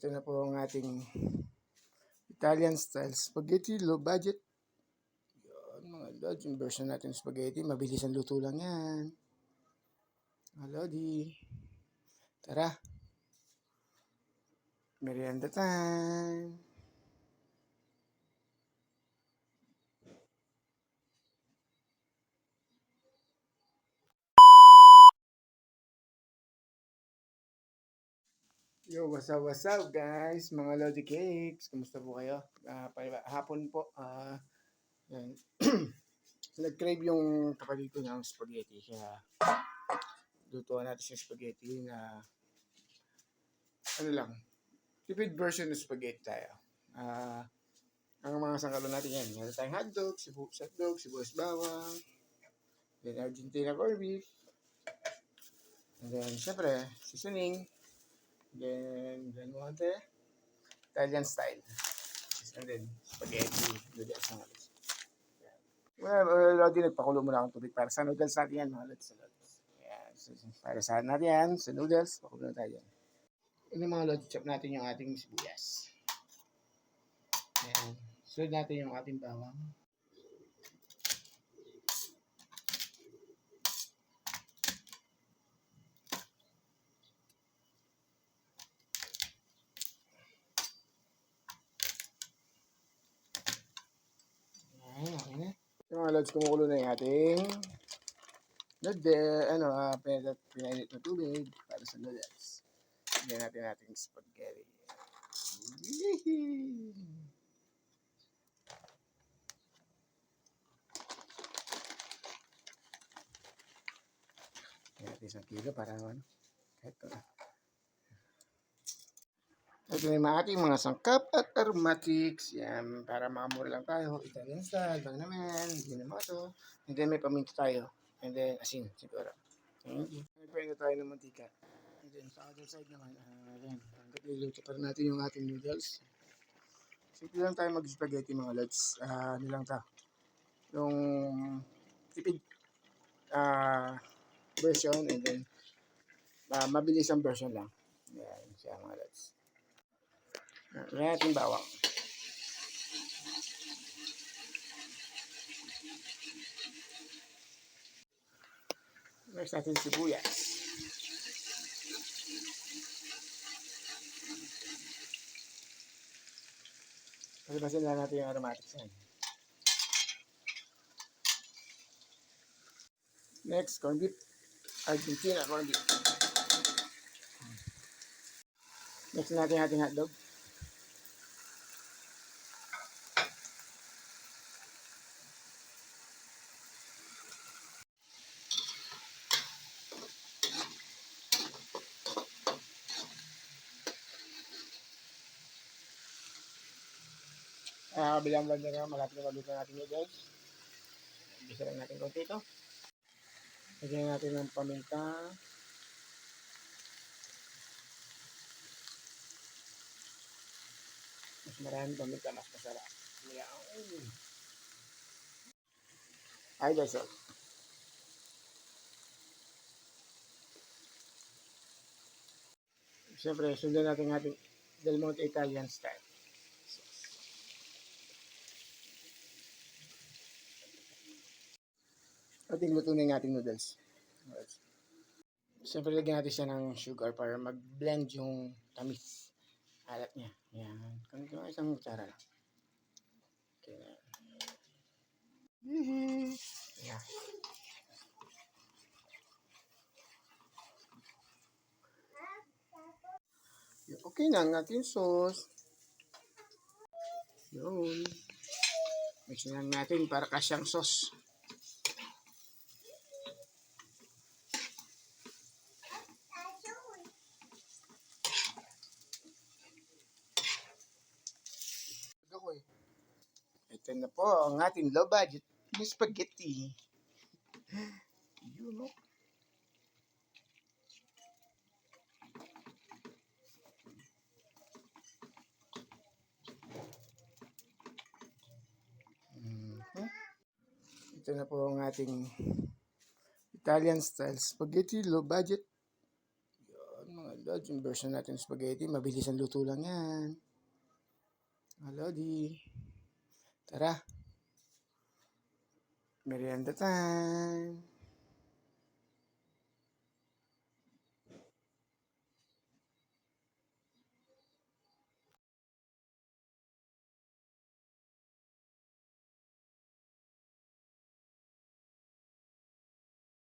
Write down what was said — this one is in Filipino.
Ito na po ang ating Italian style spaghetti, low budget. Yan mga lods, yung version natin spaghetti, mabilis ang luto lang yan. Mga lodi, tara, merienda time. Yo, what's up guys, mga Lodi Cakes, kumusta po kayo? Hapon po, yan. Nag-crave yung kapatid ko ng spaghetti, kaya lutuan natin yung spaghetti na, ano lang, tipid version ng spaghetti tayo. Ang mga sangkalo natin yan, meron tayong hotdog, sibuyas bawang, then Argentina corned beef, and then syempre, seasoning, then monte, Italian style. And then, spaghetti, noodles na halos. Well, Lodi, nagpakulo muna akong tubig para sa noodles natin yan, mga lods. Ayan, so, para sa natin yan, sa noodles, pakulo na tayo yan. Ano mga lods, chop natin yung ating sibuyas. Ayan, sunod natin yung ating bawang. Okay na. Yung mga lods, kumukulo na yung ating pinainit na tubig para sa noodles. Lagyan natin ating spaghetti. Lagyan natin isang kilo para kahit ito. Ito na yung ating mga sangkap at aromatics. Yan, para makamura lang tayo. Italian style, bang naman, ginamoto. And then may paminta tayo. And then asin, siguro. Thank you. Nagpwede tayo ng mantika. And then sa other side naman, yan. Hanggat niluto pa rin natin yung ating noodles. Simple lang tayo mag-spaghetti mga lods. Ano lang ta. Yung tipid version and then mabilis ang version lang. Yan siya mga lods. Yan ating bawang. Next natin sibuyas. Palibasin lang natin yung aromatics yan. Next, corned beef. Argentina corned beef. Next natin ating hotdog. Bilang blender na, malapit na maluto natin yung noodles. Bisa lang natin konti ito. Lagyan natin ng paminta. Mas maraming paminta, mas masarap. Ay, guys, oh. Siyempre, sundan natin ating Del Monte Italian style. Ating luto na yung ating noodles. Siyempre, lagyan natin siya ng sugar para mag-blend yung tamis. Alat niya. Yan. Kung ito isang kutsara lang. Okay na. Yeah. Okay na ang ating sauce. Yun. Mix na lang natin para kasyang sauce. Ito na po ang ating low budget na spaghetti. Yun, no? Ito na po ang ating Italian style spaghetti, low budget. Yan mga Lods, yung version natin ng spaghetti, mabilis ang luto lang yan. Lodi, tara. Merienda time.